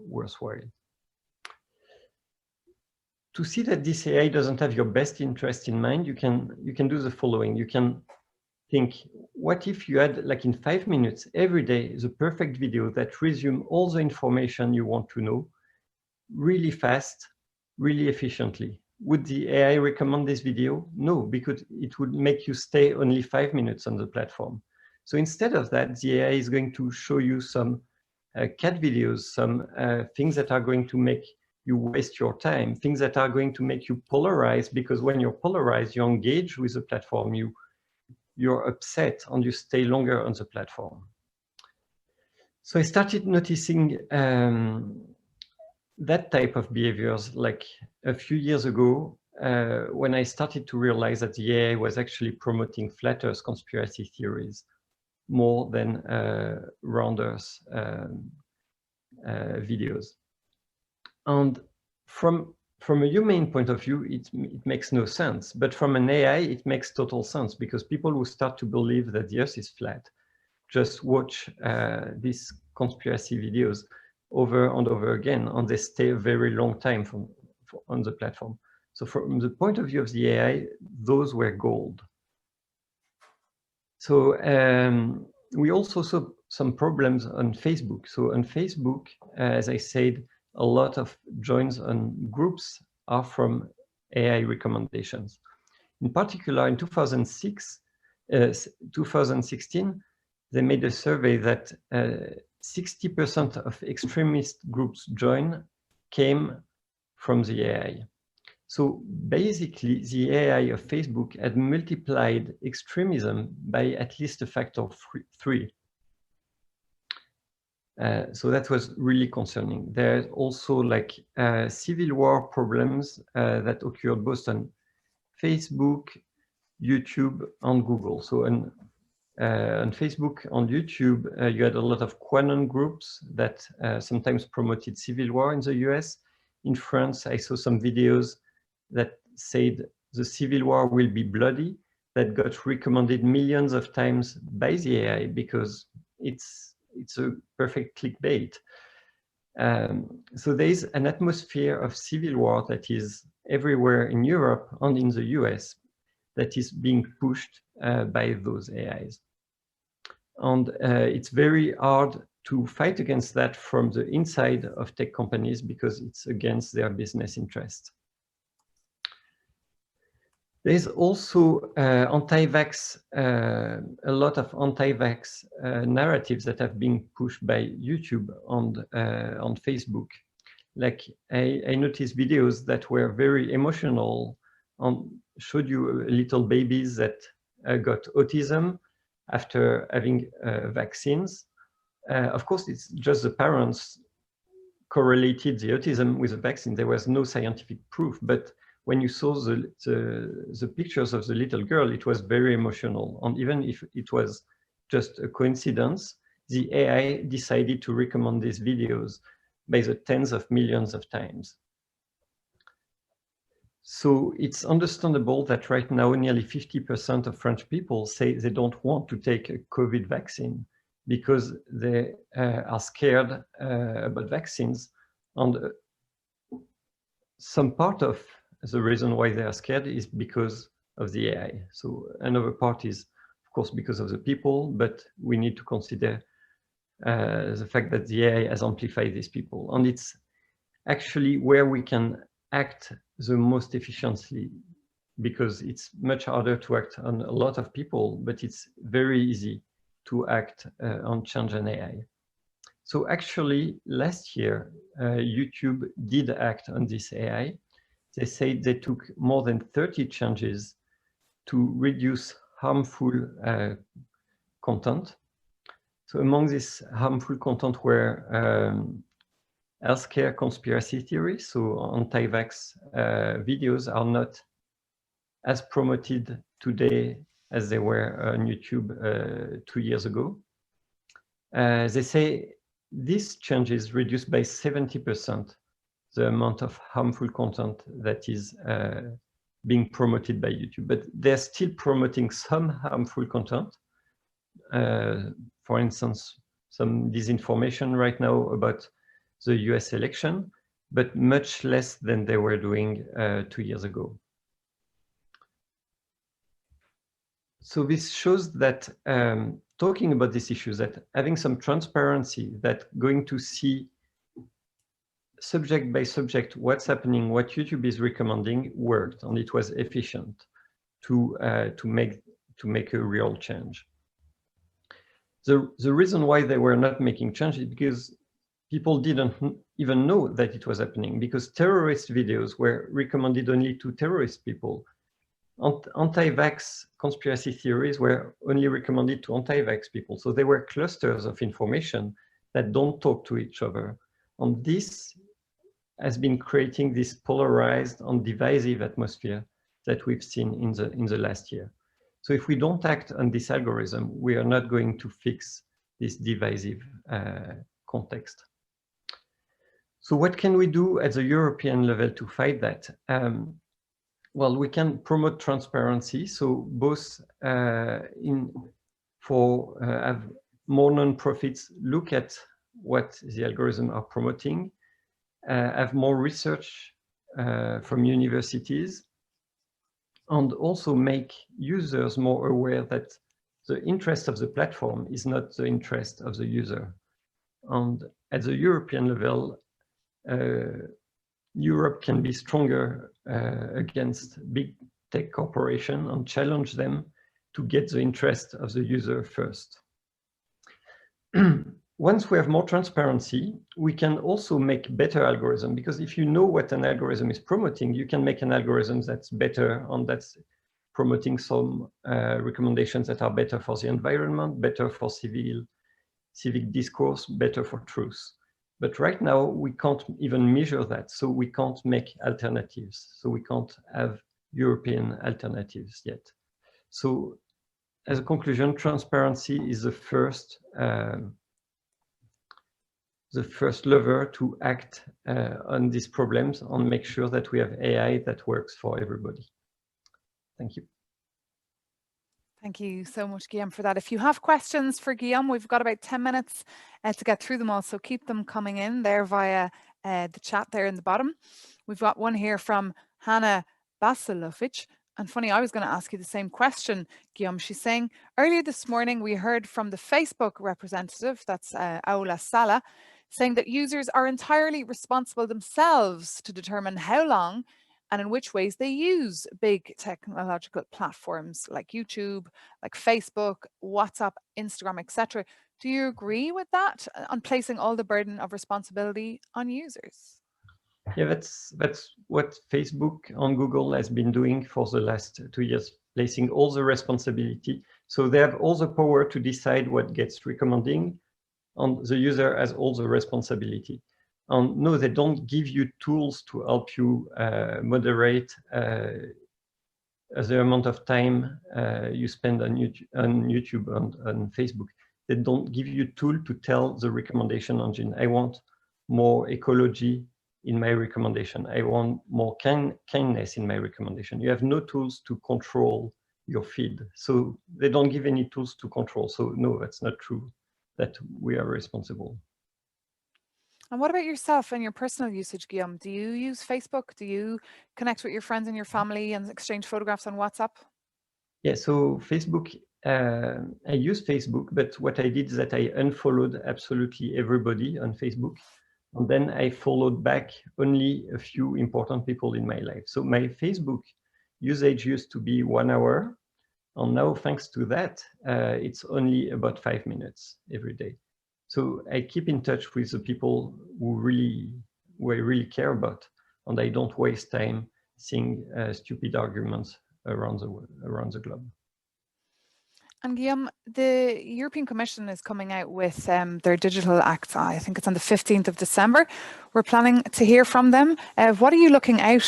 worthwhile. To see that this AI doesn't have your best interest in mind, you can do the following. You can think, what if you had, like in 5 minutes every day, the perfect video that resumes all the information you want to know really fast, really efficiently? Would the AI recommend this video? No, because it would make you stay only 5 minutes on the platform. So instead of that, the AI is going to show you some cat videos, some things that are going to make you waste your time, things that are going to make you polarize, because when you're polarized, you engage with the platform, you're upset, and you stay longer on the platform. So I started noticing that type of behaviors like a few years ago, when I started to realize that the AI was actually promoting flat Earth conspiracy theories more than rounders videos. And from a human point of view, it makes no sense. But from an AI, it makes total sense, because people who start to believe that the Earth is flat just watch these conspiracy videos over and over again, and they stay a very long time on the platform. So from the point of view of the AI, those were gold. So we also saw some problems on Facebook. So on Facebook, as I said, a lot of joins on groups are from AI recommendations. In particular, in 2016, they made a survey that 60% of extremist groups join came from the AI. So basically, the AI of Facebook had multiplied extremism by at least a factor of 3. So that was really concerning. There's also like civil war problems that occurred both on Facebook, YouTube, and Google. So on Facebook, on YouTube, you had a lot of QAnon groups that sometimes promoted civil war in the US. In France, I saw some videos that said the civil war will be bloody, that got recommended millions of times by the AI because it's a perfect clickbait. So there's an atmosphere of civil war that is everywhere in Europe and in the US that is being pushed by those AIs. And it's very hard to fight against that from the inside of tech companies because it's against their business interest. There's also anti-vax, a lot of anti-vax narratives that have been pushed by YouTube on Facebook. Like I noticed videos that were very emotional, showed you little babies that got autism after having vaccines. Of course, it's just the parents correlated the autism with the vaccine. There was no scientific proof, but when you saw the pictures of the little girl, it was very emotional. And even if it was just a coincidence, the AI decided to recommend these videos by the tens of millions of times. So it's understandable that right now nearly 50% of French people say they don't want to take a COVID vaccine because they are scared about vaccines. And some part of the reason why they are scared is because of the AI. So another part is, of course, because of the people, but we need to consider the fact that the AI has amplified these people. And it's actually where we can act the most efficiently, because it's much harder to act on a lot of people, but it's very easy to act on change an AI. So actually, last year, YouTube did act on this AI. They said they took more than 30 changes to reduce harmful content. So among this harmful content were healthcare conspiracy theories. So anti-vax videos are not as promoted today as they were on YouTube 2 years ago. They say these changes reduced by 70% the amount of harmful content that is being promoted by YouTube, but they're still promoting some harmful content. For instance, some disinformation right now about the US election, but much less than they were doing 2 years ago. So this shows that talking about these issues, that having some transparency, that going to see subject by subject what's happening, what YouTube is recommending worked, and it was efficient to make a real change. The reason why they were not making change is because people didn't even know that it was happening, because terrorist videos were recommended only to terrorist people. Anti-vax conspiracy theories were only recommended to anti-vax people. So there were clusters of information that don't talk to each other. And this has been creating this polarized and divisive atmosphere that we've seen in the last year. So if we don't act on this algorithm, we are not going to fix this divisive context. So what can we do at the European level to fight that? Well, we can promote transparency. So both have more non-profits look at what the algorithms are promoting, have more research from universities, and also make users more aware that the interest of the platform is not the interest of the user. And at the European level, Europe can be stronger against big tech corporations and challenge them to get the interest of the user first. Once we have more transparency, we can also make better algorithms, because if you know what an algorithm is promoting, you can make an algorithm that's better and that's promoting some recommendations that are better for the environment, better for civic discourse, better for truth. But right now, we can't even measure that, so we can't make alternatives. So we can't have European alternatives yet. So as a conclusion, transparency is the first lever to act on these problems and make sure that we have AI that works for everybody. Thank you. Thank you so much, Guillaume, for that. If you have questions for Guillaume, we've got about 10 minutes to get through them all, so keep them coming in there via the chat there in the bottom. We've got one here from Hannah Basilovic. And funny, I was going to ask you the same question, Guillaume. She's saying, earlier this morning, we heard from the Facebook representative, that's Aula Sala, saying that users are entirely responsible themselves to determine how long and in which ways they use big technological platforms like YouTube, like Facebook, WhatsApp, Instagram, etc. Do you agree with that on placing all the burden of responsibility on users? Yeah, that's what Facebook and Google has been doing for the last 2 years, placing all the responsibility. So they have all the power to decide what gets recommending, and the user has all the responsibility. And no, they don't give you tools to help you moderate the amount of time you spend on YouTube and on Facebook. They don't give you a tool to tell the recommendation engine, I want more ecology in my recommendation. I want more kindness in my recommendation. You have no tools to control your feed. So they don't give any tools to control. So no, that's not true that we are responsible. And what about yourself and your personal usage, Guillaume? Do you use Facebook? Do you connect with your friends and your family and exchange photographs on WhatsApp? Yeah, so Facebook, I use Facebook, but what I did is that I unfollowed absolutely everybody on Facebook. And then I followed back only a few important people in my life. So my Facebook usage used to be 1 hour. And now, thanks to that, it's only about 5 minutes every day. So I keep in touch with the people who I really care about. And I don't waste time seeing stupid arguments around the globe. And Guillaume, the European Commission is coming out with their Digital Act. I think it's on the 15th of December. We're planning to hear from them. What are you looking out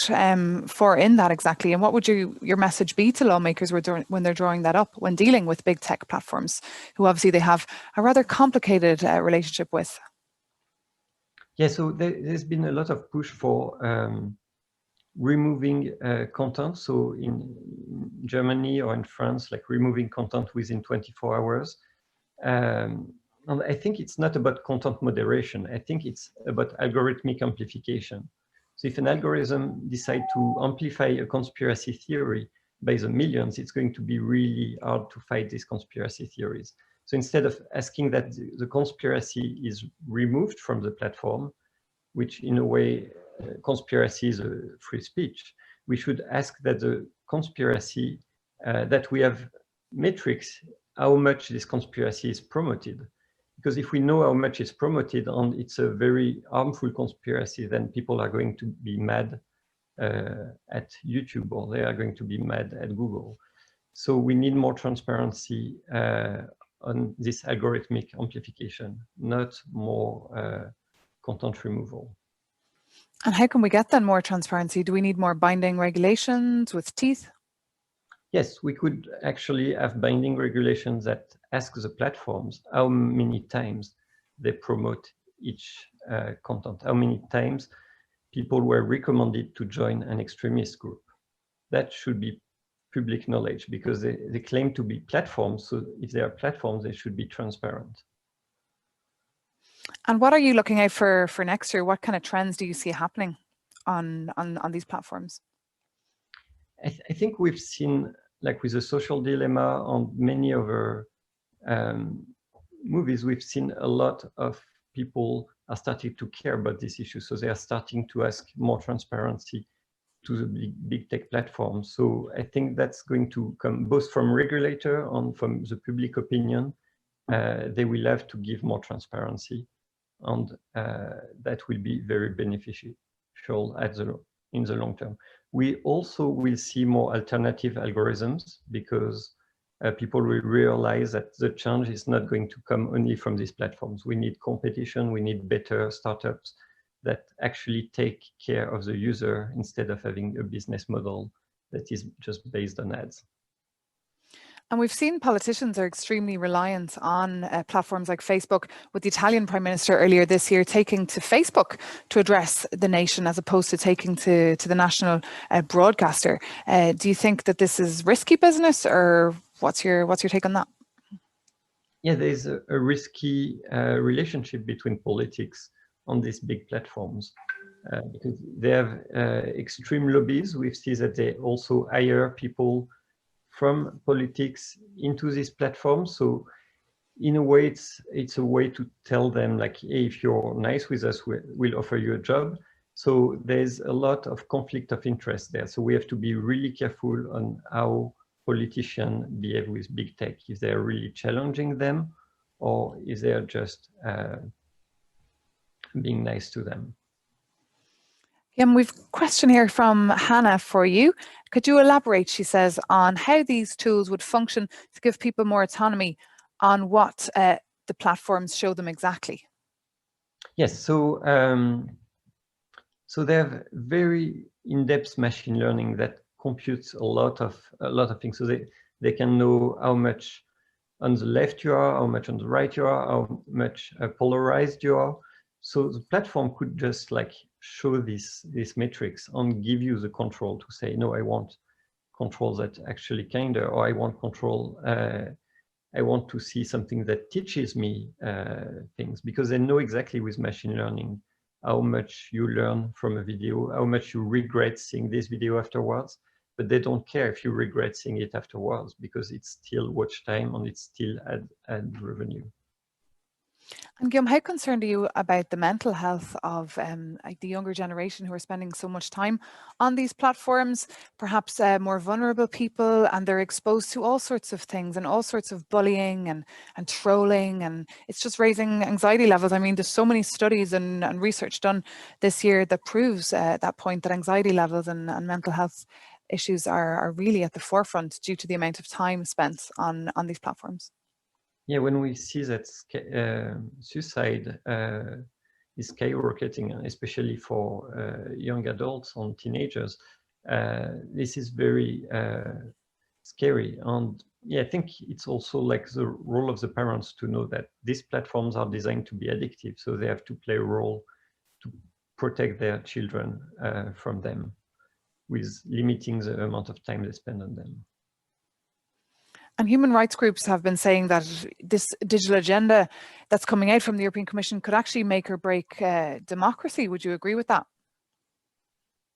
for in that exactly? And what would your message be to lawmakers when they're drawing that up, when dealing with big tech platforms, who obviously they have a rather complicated relationship with? Yeah, so there's been a lot of push for removing content. So in Germany or in France, like removing content within 24 hours. And I think it's not about content moderation. I think it's about algorithmic amplification. So if an algorithm decides to amplify a conspiracy theory by the millions, it's going to be really hard to fight these conspiracy theories. So instead of asking that the conspiracy is removed from the platform, which in a way, conspiracy is a free speech, we should ask that the conspiracy, that we have metrics, how much this conspiracy is promoted. Because if we know how much it's promoted and it's a very harmful conspiracy, then people are going to be mad at YouTube, or they are going to be mad at Google. So we need more transparency on this algorithmic amplification, not more content removal. And how can we get then more transparency? Do we need more binding regulations with teeth? Yes, we could actually have binding regulations that ask the platforms how many times they promote each content, how many times people were recommended to join an extremist group. That should be public knowledge, because they claim to be platforms. So if they are platforms, they should be transparent. And what are you looking out for next year? What kind of trends do you see happening on these platforms? I think we've seen, like with The Social Dilemma and many other movies, we've seen a lot of people are starting to care about this issue. So they are starting to ask more transparency to the big tech platforms. So I think that's going to come both from regulator and from the public opinion. They will have to give more transparency, and that will be very beneficial in the long term. We also will see more alternative algorithms, because people will realize that the change is not going to come only from these platforms. We need competition, we need better startups that actually take care of the user instead of having a business model that is just based on ads. And we've seen politicians are extremely reliant on platforms like Facebook, with the Italian Prime Minister earlier this year taking to Facebook to address the nation as opposed to taking to the national broadcaster. Do you think that this is risky business, or what's your take on that? Yeah, there's a risky relationship between politics on these big platforms because they have extreme lobbies. We see that they also hire people from politics into these platforms. So in a way, it's a way to tell them, like, hey, if you're nice with us, we'll offer you a job. So there's a lot of conflict of interest there. So we have to be really careful on how politicians behave with big tech, if they're really challenging them or if they're just being nice to them. We've a question here from Hannah for you. Could you elaborate, she says, on how these tools would function to give people more autonomy on what the platforms show them exactly? Yes, so they have very in-depth machine learning that computes a lot of things. So they can know how much on the left you are, how much on the right you are, how much polarized you are. So the platform could just like show this matrix and give you the control to say, no, I want control that actually kinder, or I want control, I want to see something that teaches me things, because they know exactly with machine learning how much you learn from a video, how much you regret seeing this video afterwards, but they don't care if you regret seeing it afterwards because it's still watch time and it's still ad revenue. And Guillaume, how concerned are you about the mental health of the younger generation who are spending so much time on these platforms, perhaps more vulnerable people, and they're exposed to all sorts of things and all sorts of bullying and trolling, and it's just raising anxiety levels. I mean, there's so many studies and research done this year that proves that point, that anxiety levels and mental health issues are really at the forefront due to the amount of time spent on these platforms. Yeah, when we see that suicide is skyrocketing, especially for young adults and teenagers, this is very scary. And yeah, I think it's also like the role of the parents to know that these platforms are designed to be addictive, so they have to play a role to protect their children from them, with limiting the amount of time they spend on them. And human rights groups have been saying that this digital agenda that's coming out from the European Commission could actually make or break democracy. Would you agree with that?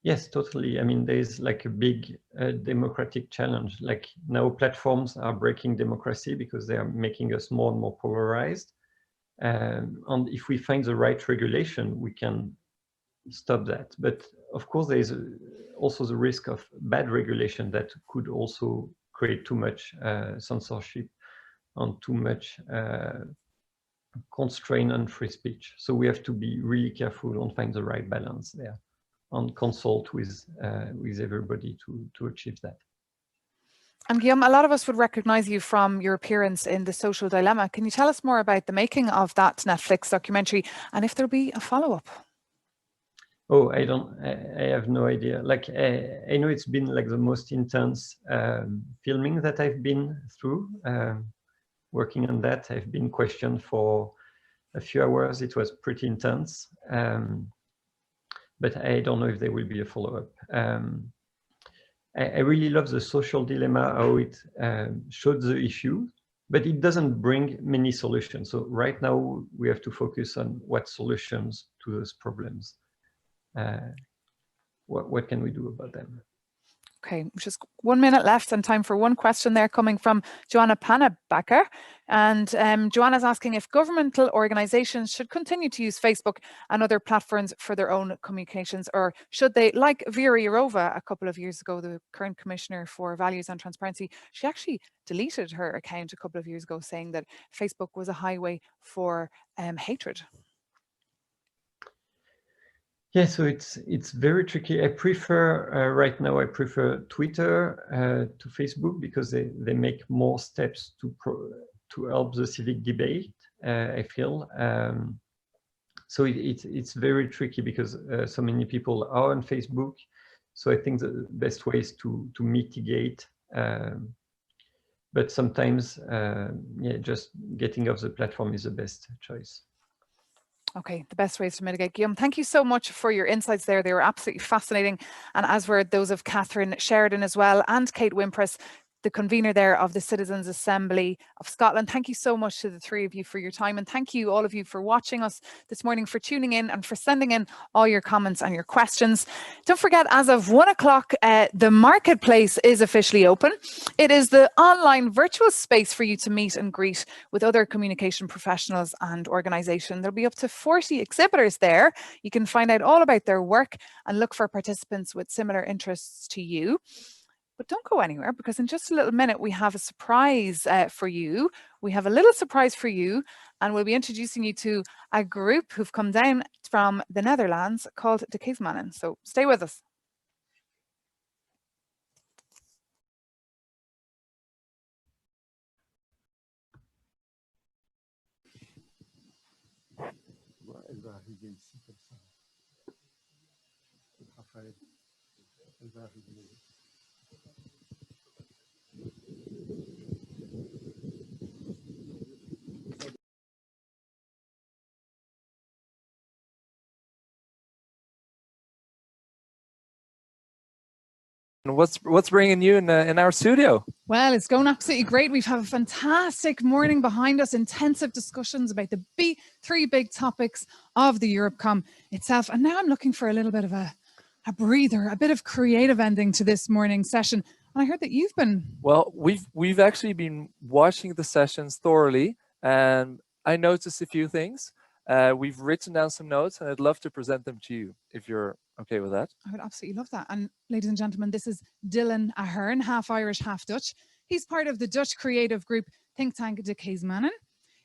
Yes, totally. I mean, there's like a big democratic challenge. Like now platforms are breaking democracy because they are making us more and more polarized. And if we find the right regulation, we can stop that. But of course, there is also the risk of bad regulation that could also create too much censorship and too much constraint on free speech. So we have to be really careful and find the right balance there and consult with everybody to achieve that. And Guillaume, a lot of us would recognize you from your appearance in The Social Dilemma. Can you tell us more about the making of that Netflix documentary and if there'll be a follow-up? Oh, I have no idea. Like, I know it's been like the most intense filming that I've been through. Working on that, I've been questioned for a few hours. It was pretty intense. But I don't know if there will be a follow-up. I really love The Social Dilemma, how it showed the issue, but it doesn't bring many solutions. So right now we have to focus on what solutions to those problems. What can we do about them? Okay, just 1 minute left and time for one question there coming from Joanna Pannebacker. And Joanna's asking if governmental organizations should continue to use Facebook and other platforms for their own communications, or should they, like Vera Jourova a couple of years ago, the current Commissioner for Values and Transparency, she actually deleted her account a couple of years ago saying that Facebook was a highway for hatred. Yeah, so it's very tricky. I prefer right now. I prefer Twitter to Facebook because they make more steps to help the civic debate. I feel so it's very tricky because so many people are on Facebook. So I think the best way is to mitigate. But sometimes, yeah, just getting off the platform is the best choice. Okay, the best ways to mitigate. Guillaume, thank you so much for your insights there. They were absolutely fascinating. And as were those of Kathryn, Sheridan as well, and Kate Wimpress. the convener there of the Citizens' Assembly of Scotland. Thank you so much to the three of you for your time, and thank you all of you for watching us this morning, for tuning in and for sending in all your comments and your questions. Don't forget, as of 1 o'clock, the marketplace is officially open. It is the online virtual space for you to meet and greet with other communication professionals and organisations. There'll be up to 40 exhibitors there. You can find out all about their work and look for participants with similar interests to you. But don't go anywhere, because in just a little minute we have a surprise for you. We have a little surprise for you, and we'll be introducing you to a group who've come down from the Netherlands called the Kiesmannen. So stay with us. What's bringing you in our studio? Well, it's going absolutely great. We've had a fantastic morning behind us, intensive discussions about the three big topics of the EuroPCom itself. And now I'm looking for a little bit of a breather, a bit of creative ending to this morning's session. And I heard that you've been... Well, we've actually been watching the sessions thoroughly, and I noticed a few things. We've written down some notes, and I'd love to present them to you, if you're okay with that. I would absolutely love that. And ladies and gentlemen, this is Dylan Ahern, half Irish, half Dutch. He's part of the Dutch creative group think tank de Kiesmannen.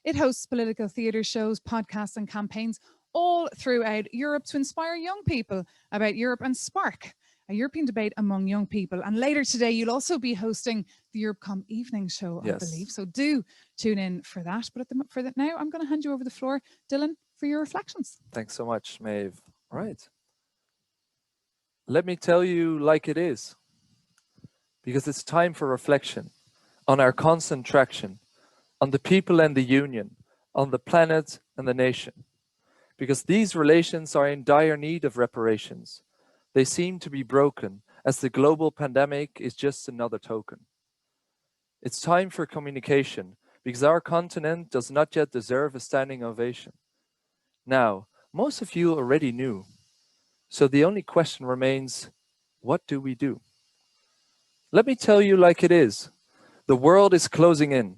It hosts political theatre shows, podcasts and campaigns all throughout Europe to inspire young people about Europe and spark a European debate among young people. And later today, you'll also be hosting the EuroPCom evening show, I believe. So do tune in for that. But for that now, I'm going to hand you over the floor, Dylan, for your reflections. Thanks so much, Maeve. All right. Let me tell you like it is, because it's time for reflection on our constant traction, on the people and the union, on the planet and the nation, because these relations are in dire need of reparations. They seem to be broken, as the global pandemic is just another token. It's time for communication, because our continent does not yet deserve a standing ovation. Now, most of you already knew, so the only question remains, what do we do? Let me tell you like it is. The world is closing in.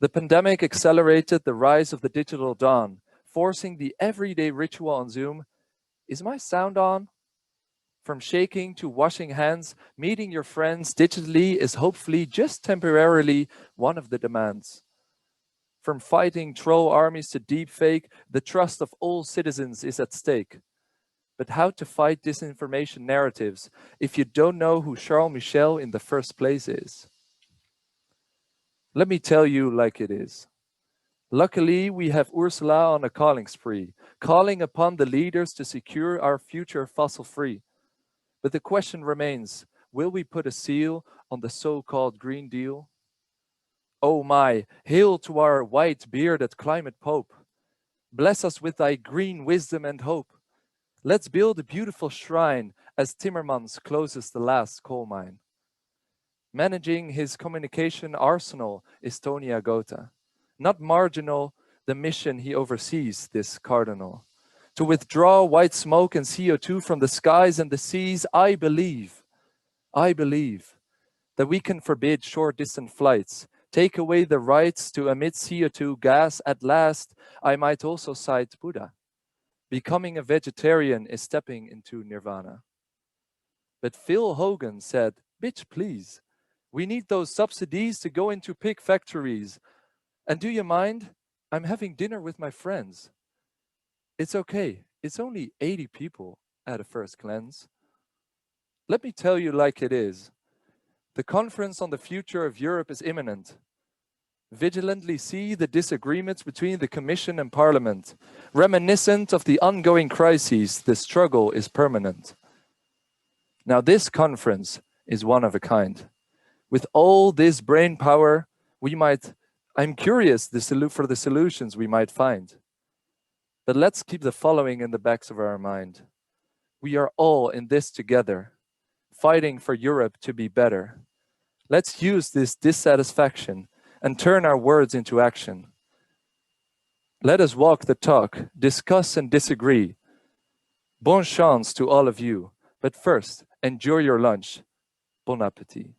The pandemic accelerated the rise of the digital dawn, forcing the everyday ritual on Zoom. Is my sound on? From shaking to washing hands, meeting your friends digitally is hopefully just temporarily one of the demands. From fighting troll armies to deepfake, the trust of all citizens is at stake. But how to fight disinformation narratives if you don't know who Charles Michel in the first place is? Let me tell you like it is. Luckily, we have Ursula on a calling spree, calling upon the leaders to secure our future fossil-free. But the question remains, will we put a seal on the so-called Green Deal? Oh my, hail to our white-bearded climate pope. Bless us with thy green wisdom and hope. Let's build a beautiful shrine as Timmermans closes the last coal mine. Managing his communication arsenal is Tony Agota. Not marginal, the mission he oversees, this cardinal. To withdraw white smoke and CO2 from the skies and the seas, I believe that we can forbid short-distance flights, take away the rights to emit CO2 gas. At last, I might also cite Buddha. Becoming a vegetarian is stepping into nirvana. But Phil Hogan said, bitch, please, we need those subsidies to go into pig factories. And do you mind? I'm having dinner with my friends. It's okay, it's only 80 people at a first glance. Let me tell you like it is. The conference on the future of Europe is imminent. Vigilantly see the disagreements between the Commission and Parliament. Reminiscent of the ongoing crises, the struggle is permanent. Now this conference is one of a kind. With all this brain power, I'm curious for the solutions we might find. But let's keep the following in the backs of our mind. We are all in this together, fighting for Europe to be better. Let's use this dissatisfaction and turn our words into action. Let us walk the talk, discuss and disagree. Bonne chance to all of you, but first, enjoy your lunch. Bon appétit.